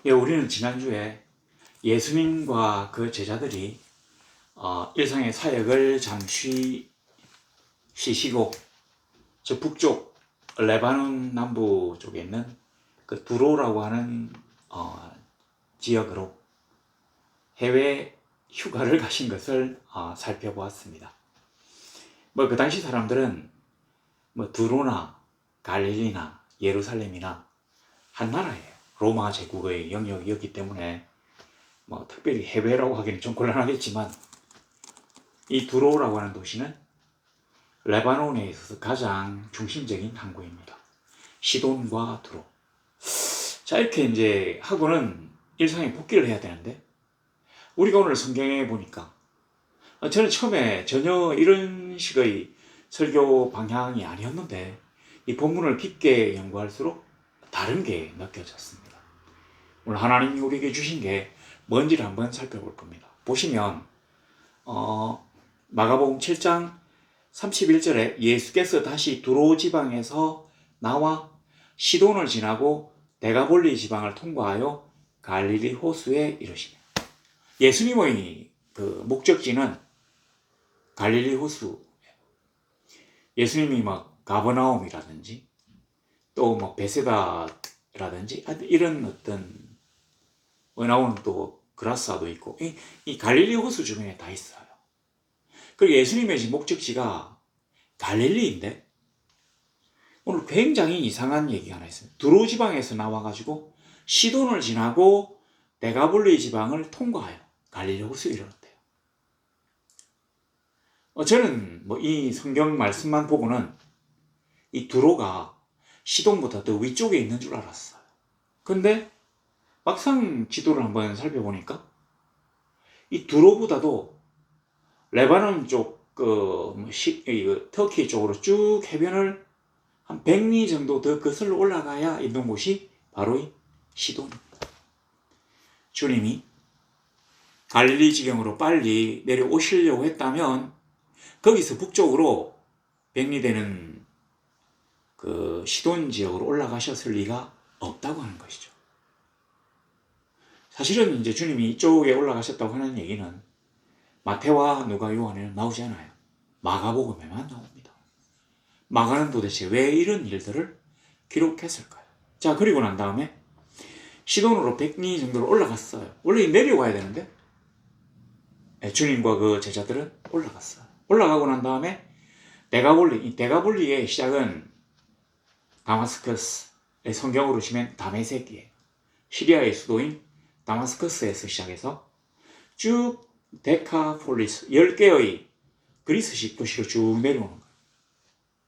예, 우리는 지난주에 예수님과 그 제자들이 일상의 사역을 잠시 쉬시고 저 북쪽 레바논 남부 쪽에 있는 그 두로라고 하는 지역으로 해외 휴가를 가신 것을 살펴보았습니다. 뭐 그 당시 사람들은 뭐 두로나 갈릴리나 예루살렘이나 한 나라예요. 로마 제국의 영역이었기 때문에 뭐 특별히 해외라고 하기는 좀 곤란하겠지만 이 두로라고 하는 도시는 레바논에 있어서 가장 중심적인 항구입니다. 시돈과 두로. 자, 이렇게 이제 하고는 일상에 복귀를 해야 되는데 우리가 오늘 성경에 보니까 저는 처음에 전혀 이런 식의 설교 방향이 아니었는데 이 본문을 깊게 연구할수록 다른 게 느껴졌습니다. 오늘 하나님이 우리에게 주신 게 뭔지를 한번 살펴볼 겁니다. 보시면 마가복음 7장 31절에 예수께서 다시 두로 지방에서 나와 시돈을 지나고 데가볼리 지방을 통과하여 갈릴리 호수에 이르시며, 예수님의 그 목적지는 갈릴리 호수. 예수님이 막 가버나움이라든지 또 뭐 베세다라든지 이런 어떤 나오는 또 그라사도 있고 이 갈릴리 호수 주변에 다 있어요. 그리고 예수님의 목적지가 갈릴리인데 오늘 굉장히 이상한 얘기가 하나 있습니다. 두로 지방에서 나와가지고 시돈을 지나고 데가볼리 지방을 통과하여 갈릴리 호수에 이르렀대요. 저는 뭐 이 성경 말씀만 보고는 이 두로가 시돈보다 더 위쪽에 있는 줄 알았어요. 근데 막상 지도를 한번 살펴보니까 이 두로보다도 레바논 쪽 터키 쪽으로 쭉 해변을 한 100리 정도 더 거슬러 올라가야 있는 곳이 바로 이 시돈입니다. 주님이 갈릴리 지경으로 빨리 내려오시려고 했다면 거기서 북쪽으로 100리 되는 그 시돈 지역으로 올라가셨을 리가 없다고 하는 것이죠. 사실은 이제 주님이 이쪽에 올라가셨다고 하는 얘기는 마태와 누가 요한에는 나오지 않아요. 마가복음에만 나옵니다. 마가는 도대체 왜 이런 일들을 기록했을까요? 자, 그리고 난 다음에 시돈으로 100리 정도로 올라갔어요. 원래 내려가야 되는데 주님과 그 제자들은 올라갔어요. 올라가고 난 다음에 이 데가볼리의 시작은 다마스커스의 성경으로 치면 다메섹이에요. 시리아의 수도인 다마스커스에서 시작해서 쭉 데카폴리스 10개의 그리스식 도시로 쭉 내려오는 거예요.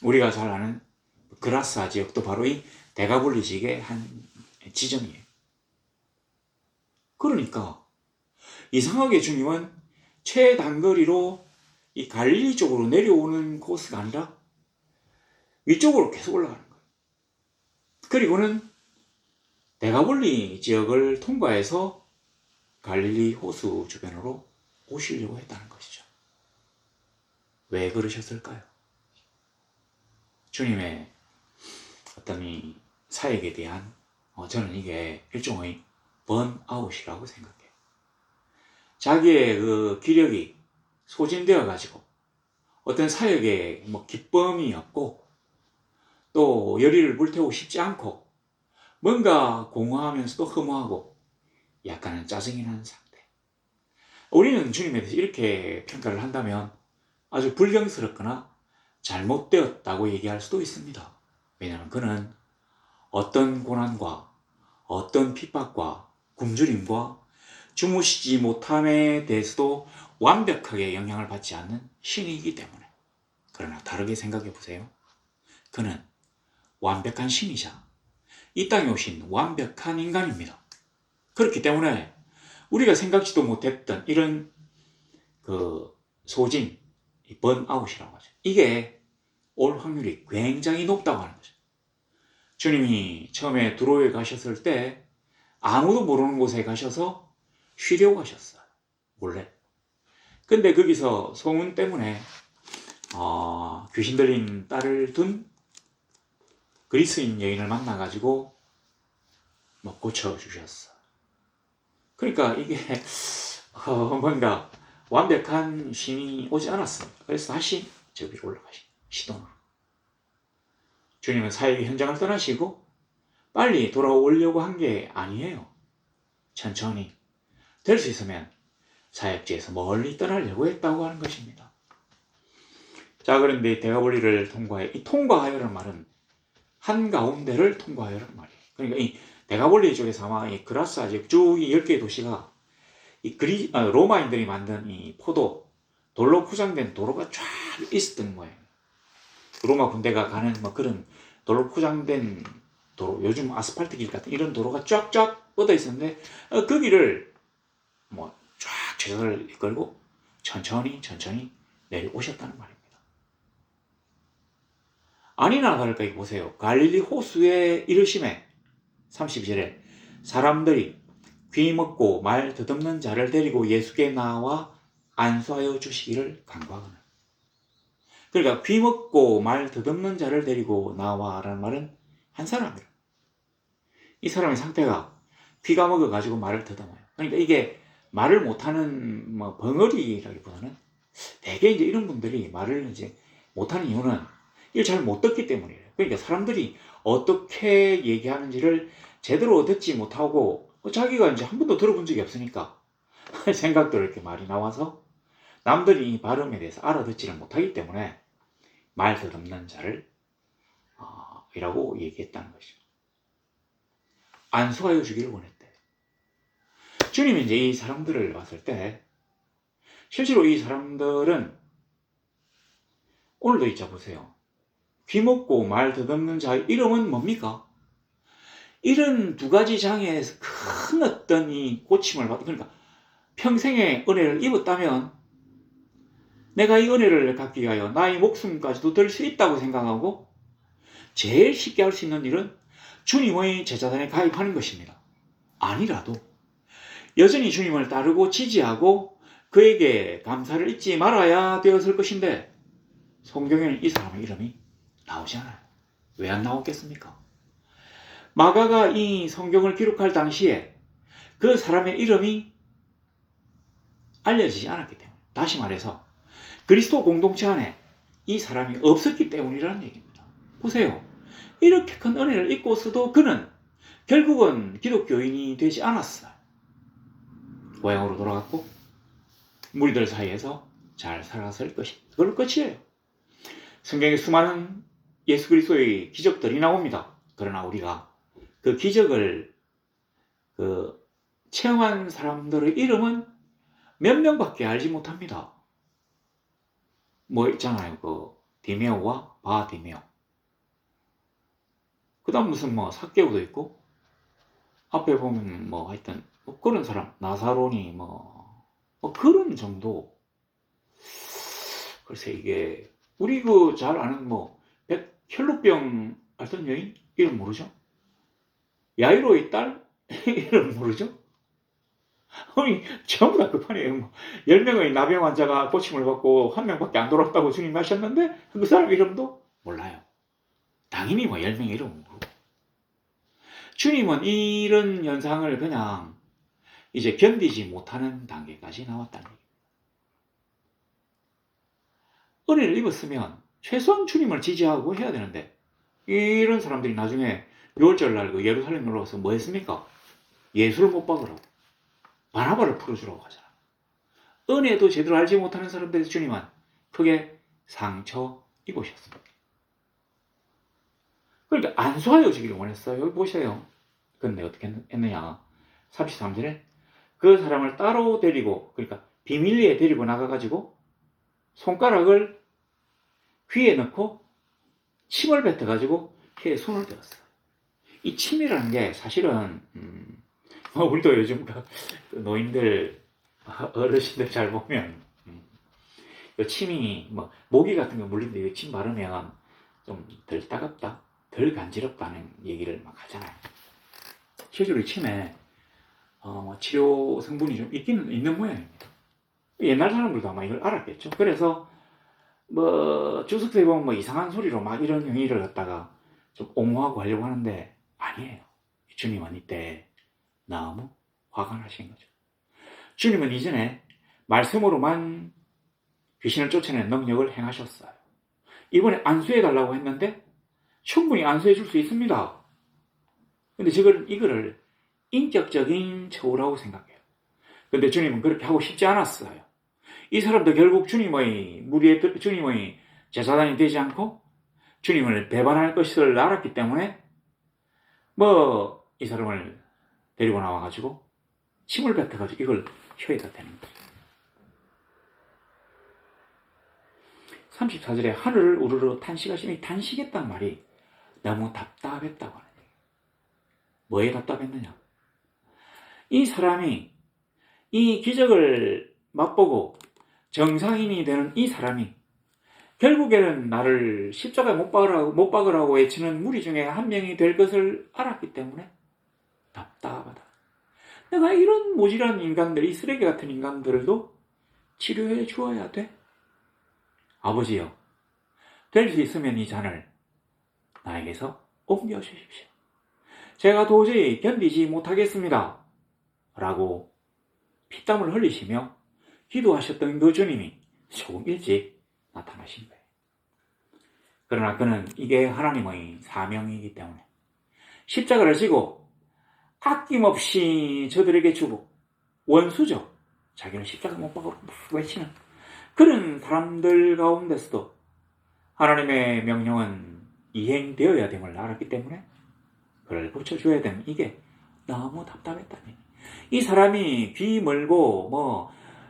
우리가 잘 아는 그라사 지역도 바로 이 데가볼리 지역의 한 지점이에요. 그러니까 이상하게 주님은 최단거리로 이 갈릴리 쪽으로 내려오는 코스가 아니라 위쪽으로 계속 올라가는 거예요. 그리고는 데가볼리 지역을 통과해서 갈릴리 호수 주변으로 오시려고 했다는 것이죠. 왜 그러셨을까요? 주님의 어떤 이 사역에 대한 저는 이게 일종의 번아웃이라고 생각해요. 자기의 그 기력이 소진되어 가지고 어떤 사역에 뭐 기쁨이 없고 또 열의를 불태우고 싶지 않고 뭔가 공허하면서도 허무하고 약간은 짜증이 나는 상태. 우리는 주님에 대해서 이렇게 평가를 한다면 아주 불경스럽거나 잘못되었다고 얘기할 수도 있습니다. 왜냐하면 그는 어떤 고난과 어떤 핍박과 굶주림과 주무시지 못함에 대해서도 완벽하게 영향을 받지 않는 신이기 때문에. 그러나 다르게 생각해 보세요. 그는 완벽한 신이자 이 땅에 오신 완벽한 인간입니다. 그렇기 때문에 우리가 생각지도 못했던 이런 그 소진, 번아웃이라고 하죠. 이게 올 확률이 굉장히 높다고 하는 거죠. 주님이 처음에 두로에 가셨을 때 아무도 모르는 곳에 가셔서 쉬려고 하셨어요. 몰래. 근데 거기서 소문 때문에 귀신 들린 딸을 둔 그리스인 여인을 만나가지고 고쳐주셨어. 그러니까 이게 뭔가 완벽한 신이 오지 않았습니다. 그래서 다시 저 위로 올라가신 시동으로. 주님은 사역의 현장을 떠나시고 빨리 돌아오려고 한 게 아니에요. 천천히 될 수 있으면 사역지에서 멀리 떠나려고 했다고 하는 것입니다. 자, 그런데 대가볼리를 통과해, 이 통과하여라는 말은 한가운데를 통과하여라는 말이에요. 그러니까 이 대가볼리 쪽에서 아마 이 그라스 아직 쭉 이 10개의 도시가 이 로마인들이 만든 이 돌로 포장된 도로가 쫙 있었던 거예요. 로마 군대가 가는 뭐 그런 돌로 포장된 도로, 요즘 아스팔트 길 같은 이런 도로가 쫙쫙 뻗어 있었는데 그 길을 뭐 쫙 제자를 이끌고 천천히 내려오셨다는 말입니다. 아니나 다를까 보세요. 갈릴리 호수에 이르심에 32절에 사람들이 귀 먹고 말 더듬는 자를 데리고 예수께 나와 안수하여 주시기를 간구하거늘. 그러니까 귀 먹고 말 더듬는 자를 데리고 나와라는 말은 한 사람이에요. 이 사람의 상태가 귀가 먹어가지고 말을 더듬어요. 그러니까 이게 말을 못하는 뭐 벙어리라기보다는 대개 이제 이런 분들이 말을 이제 못하는 이유는 이걸 잘 못 듣기 때문이에요. 그러니까 사람들이 어떻게 얘기하는지를 제대로 듣지 못하고 자기가 이제 한 번도 들어본 적이 없으니까 생각대로 이렇게 말이 나와서 남들이 이 발음에 대해서 알아듣지를 못하기 때문에 말 더듬는 자를 이라고 얘기했다는 것이죠. 안수하여 주기를 원했대. 주님이 이제 이 사람들을 봤을 때 실제로 이 사람들은 오늘도 있자 보세요. 귀 먹고 말 더듬는 자의 이름은 뭡니까? 이런 두 가지 장애에서 큰 어떤 이 고침을 받고, 그러니까 평생의 은혜를 입었다면 내가 이 은혜를 갖기 위하여 나의 목숨까지도 들 수 있다고 생각하고 제일 쉽게 할 수 있는 일은 주님의 제자단에 가입하는 것입니다. 아니라도 여전히 주님을 따르고 지지하고 그에게 감사를 잊지 말아야 되었을 것인데 성경에는 이 사람의 이름이 나오지 않아요. 왜 안 나왔겠습니까? 마가가 이 성경을 기록할 당시에 그 사람의 이름이 알려지지 않았기 때문에, 다시 말해서 그리스도 공동체 안에 이 사람이 없었기 때문이라는 얘기입니다. 보세요. 이렇게 큰 은혜를 입고서도 그는 결국은 기독교인이 되지 않았어요. 고향으로 돌아갔고 무리들 사이에서 잘 살았을 것입니다. 그걸로 끝이에요. 성경에 수많은 예수 그리스도의 기적들이 나옵니다. 그러나 우리가 그 기적을 체험한 사람들의 이름은 몇 명밖에 알지 못합니다. 뭐 있잖아요. 디메오와 바디메오. 그 다음 무슨 삭개오도 있고, 앞에 보면 하여튼 그런 사람, 나사로니 그런 정도. 글쎄 이게 우리 잘 아는 혈루병 앓던 여인 이름 모르죠? 야이로의 딸 이름 모르죠? 아니 전부 다 급하네요. 10명의 나병 환자가 고침을 받고 1명밖에 안 돌아왔다고 주님이 하셨는데 그 사람 이름도 몰라요. 당연히 10명의 이름은 모르고. 주님은 이런 현상을 그냥 이제 견디지 못하는 단계까지 나왔다는 얘기예요. 은혜를 입었으면 최소한 주님을 지지하고 해야 되는데 이런 사람들이 나중에 6월절날 예루살렘 놀러와서 뭐 했습니까? 예수를 못 박으라고 바나바를 풀어주라고 하잖아. 은혜도 제대로 알지 못하는 사람들에서 주님은 크게 상처 입으셨습니다. 그러니까 안수하여 주기를 원했어요. 여기 보세요. 근데 어떻게 했느냐. 33절에 그 사람을 따로 데리고, 그러니까 비밀리에 데리고 나가가지고 손가락을 귀에 넣고 침을 뱉어가지고 혀에 손을 대었어요. 이 침이라는 게 사실은 우리도 요즘 노인들 어르신들 잘 보면 이 침이 모기 같은 거 물리는데 이 침 바르면 좀 덜 따갑다, 덜 간지럽다는 얘기를 막 하잖아요. 실제로 이 침에 치료 성분이 좀 있기는 있는 모양입니다. 옛날 사람들도 아마 이걸 알았겠죠. 그래서 주석서에 보면 이상한 소리로 막 이런 행위를 갖다가 좀 옹호하고 하려고 하는데 아니에요. 주님은 이때 너무 화가 나신 거죠. 주님은 이전에 말씀으로만 귀신을 쫓아내는 능력을 행하셨어요. 이번에 안수해달라고 했는데 충분히 안수해 줄 수 있습니다. 근데 이거를 인격적인 처우라고 생각해요. 근데 주님은 그렇게 하고 싶지 않았어요. 이 사람도 결국 주님의 제사장이 되지 않고 주님을 배반할 것을 알았기 때문에 이 사람을 데리고 나와가지고 침을 뱉어가지고 이걸 혀에다 대는 거예요. 34절에 하늘을 우르르 탄식하시니 탄식했단 말이 너무 답답했다고 하는 거예요. 뭐에 답답했느냐? 이 사람이 이 기적을 맛보고 정상인이 되는 이 사람이 결국에는 나를 십자가에 못 박으라고 외치는 무리 중에 한 명이 될 것을 알았기 때문에 답답하다. 내가 이런 모질한 인간들, 이 쓰레기 같은 인간들도 치료해 주어야 돼. 아버지여, 될 수 있으면 이 잔을 나에게서 옮겨주십시오. 제가 도저히 견디지 못하겠습니다. 라고 피땀을 흘리시며 기도하셨던 그 주님이 조금 일찍 나타나신 거예요. 그러나 그는 이게 하나님의 사명이기 때문에 십자가를 지고 아낌없이 저들에게 주고 원수죠. 자기는 십자가 못 박으라고 외치는 그런 사람들 가운데서도 하나님의 명령은 이행되어야 됨을 알았기 때문에 그를 고쳐줘야 되는 이게 너무 답답했다니. 이 사람이 귀 멀고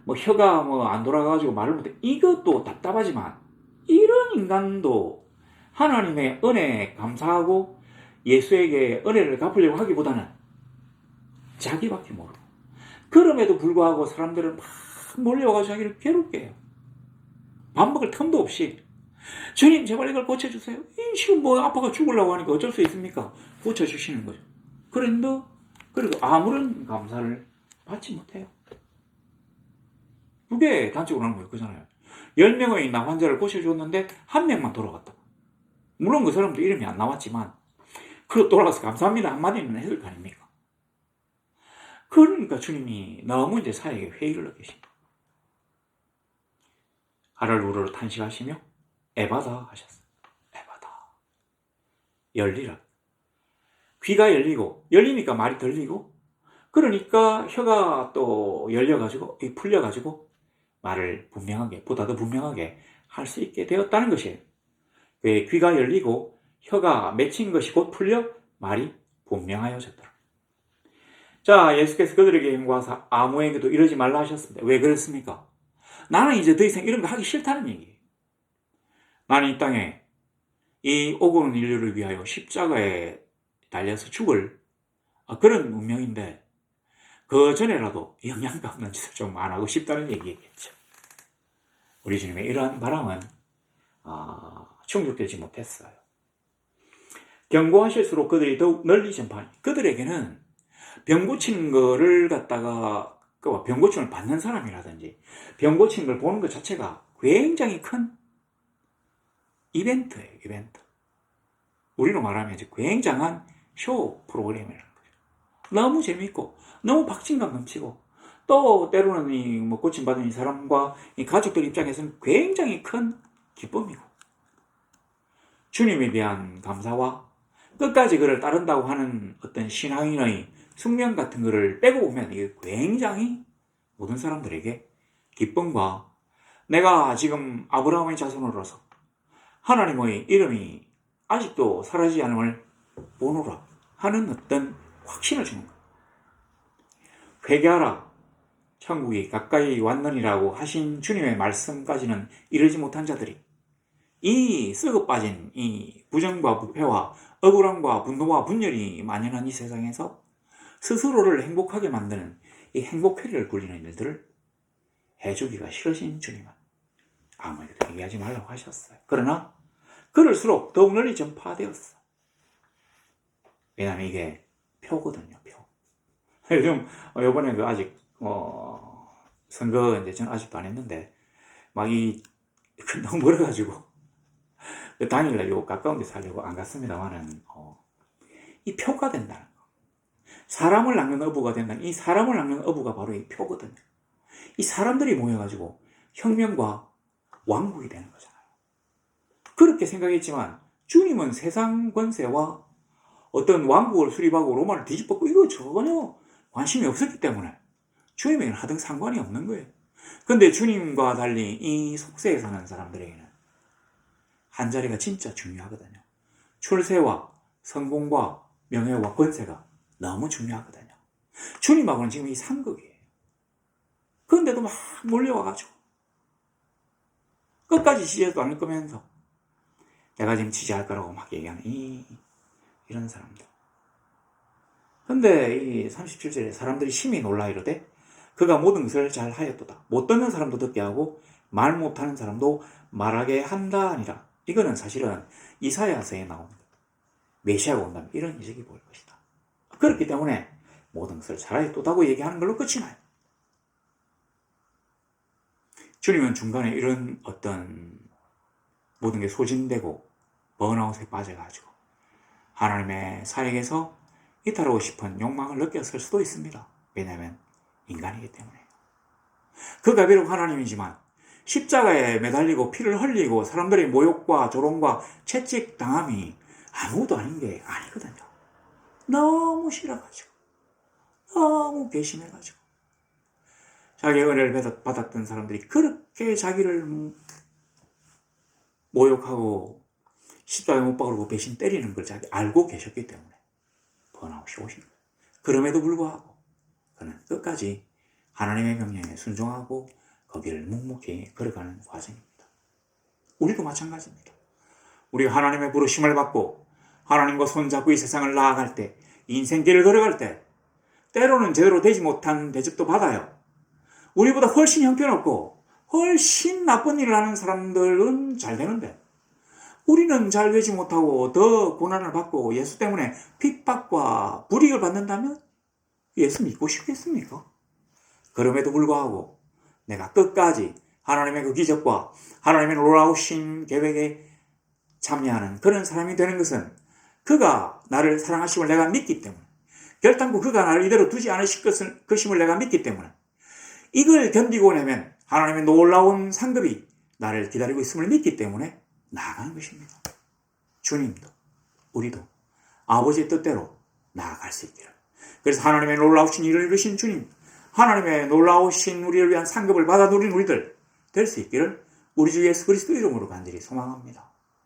혀가 안 돌아가가지고 말을 못해. 이것도 답답하지만 이런 인간도 하나님의 은혜에 감사하고 예수에게 은혜를 갚으려고 하기보다는 자기밖에 모르고 그럼에도 불구하고 사람들은 막 몰려와가지고 자기를 괴롭게 해요. 밥 먹을 틈도 없이 주님 제발 이걸 고쳐주세요. 지금 아빠가 죽으려고 하니까 어쩔 수 있습니까? 고쳐주시는 거죠. 그런데 그리고 아무런 감사를 받지 못해요. 그게 단적으로 하는 거예요. 그잖아요. 10명의 나 환자를 고쳐줬는데 1명만 돌아갔다. 물론 그 사람도 이름이 안 나왔지만 그리고 돌아가서 감사합니다 한마디는 해줄 거 아닙니까? 그러니까 주님이 너무 이제 사역에 회의를 느끼십니다. 하늘 우러러 탄식하시며 에바다 하셨어요. 에바다. 열리라. 귀가 열리니까 말이 들리고 그러니까 혀가 또 열려가지고 풀려가지고 말을 보다 더 분명하게 할 수 있게 되었다는 것이에요. 귀가 열리고 혀가 맺힌 것이 곧 풀려 말이 분명하여졌더라. 자, 예수께서 그들에게 행하사 아무에게도 이러지 말라 하셨습니다. 왜 그렇습니까? 나는 이제 더 이상 이런 거 하기 싫다는 얘기예요. 나는 이 땅에 이 오고는 인류를 위하여 십자가에 달려서 죽을 그런 운명인데 그 전에라도 영양가 없는 짓을 좀 안 하고 싶다는 얘기겠죠. 우리 주님의 이러한 바람은 충족되지 못했어요. 경고하실수록 그들이 더욱 널리 전파하니 그들에게는 병 고치는 거를 갖다가 병 고침을 받는 사람이라든지 병 고치는 걸 보는 것 자체가 굉장히 큰 이벤트예요. 이벤트. 우리로 말하면 이제 굉장한 쇼 프로그램이라는 거죠. 너무 재밌고 너무 박진감 넘치고 또 때로는 이 고침받은 이 사람과 이 가족들 입장에서는 굉장히 큰 기쁨이고 주님에 대한 감사와 끝까지 그를 따른다고 하는 어떤 신앙인의 숙명 같은 거를 빼고 보면 이게 굉장히 모든 사람들에게 기쁨과 내가 지금 아브라함의 자손으로서 하나님의 이름이 아직도 사라지지 않음을 보노라 하는 어떤 확신을 주는 거예요. 회개하라 천국이 가까이 왔느니라고 하신 주님의 말씀까지는 이르지 못한 자들이 이 썩어 빠진 이 부정과 부패와 억울함과 분노와 분열이 만연한 이 세상에서 스스로를 행복하게 만드는 이 행복회를 굴리는 일들을 해주기가 싫으신 주님은 아무에게도 얘기하지 말라고 하셨어요. 그러나 그럴수록 더욱 널리 전파되었어. 왜냐하면 이게 표거든요. 표. 요즘 이번에 아직 선거 이제 저는 아직도 안 했는데 막 너무 멀어가지고 당일날 요 가까운 데 살려고 안 갔습니다만은 이 표가 된다는 거. 사람을 낚는 어부가 된다는 이 사람을 낚는 어부가 바로 이 표거든요. 이 사람들이 모여가지고 혁명과 왕국이 되는 거잖아요. 그렇게 생각했지만 주님은 세상 권세와 어떤 왕국을 수립하고 로마를 뒤집었고 이거 전혀 관심이 없었기 때문에 주님에게는 하등 상관이 없는 거예요. 근데 주님과 달리 이 속세에 사는 사람들에게는 한 자리가 진짜 중요하거든요. 출세와 성공과 명예와 권세가 너무 중요하거든요. 주님하고는 지금 이 상극이에요. 그런데도 막 몰려와가지고 끝까지 지지하지도 않을 거면서 내가 지금 지지할 거라고 막 얘기하는 이런 사람들. 근데 이 37절에 사람들이 심히 놀라 이르되 그가 모든 것을 잘 하였도다. 못 듣는 사람도 듣게 하고 말 못하는 사람도 말하게 한다 아니라. 이거는 사실은 이사야서에 나온 메시아가 온다면 이런 이적이 보일 것이다. 그렇기 때문에 모든 것을 잘 하였도다고 얘기하는 걸로 끝이 나요. 주님은 중간에 이런 어떤 모든 게 소진되고 번아웃에 빠져가지고 하나님의 사역에서 이탈하고 싶은 욕망을 느꼈을 수도 있습니다. 왜냐하면 인간이기 때문에. 그가 비록 하나님이지만 십자가에 매달리고 피를 흘리고 사람들의 모욕과 조롱과 채찍 당함이 아무것도 아닌 게 아니거든요. 너무 싫어가지고 너무 배신해가지고 자기의 은혜를 받았던 사람들이 그렇게 자기를 모욕하고 십자가에 못 박으려고 배신 때리는 걸 자기 알고 계셨기 때문에 번아웃이 오신 거예요. 그럼에도 불구하고 그는 끝까지 하나님의 명령에 순종하고 거기를 묵묵히 걸어가는 과정입니다. 우리도 마찬가지입니다. 우리가 하나님의 부르심을 받고 하나님과 손잡고 이 세상을 나아갈 때 인생길을 걸어갈 때 때로는 제대로 되지 못한 대접도 받아요. 우리보다 훨씬 형편없고 훨씬 나쁜 일을 하는 사람들은 잘 되는데 우리는 잘 되지 못하고 더 고난을 받고 예수 때문에 핍박과 불이익을 받는다면 예수 믿고 싶겠습니까? 그럼에도 불구하고 내가 끝까지 하나님의 그 기적과 하나님의 놀라우신 계획에 참여하는 그런 사람이 되는 것은 그가 나를 사랑하심을 내가 믿기 때문에 결단코 그가 나를 이대로 두지 않으실 것임을 내가 믿기 때문에 이걸 견디고 나면 하나님의 놀라운 상급이 나를 기다리고 있음을 믿기 때문에 나아가는 것입니다. 주님도 우리도 아버지의 뜻대로 나아갈 수 있기를. 그래서 하나님의 놀라우신 일을 이루신 주님, 하나님의 놀라우신 우리를 위한 상급을 받아 누린 우리들 될 수 있기를 우리 주 예수 그리스도 이름으로 간절히 소망합니다.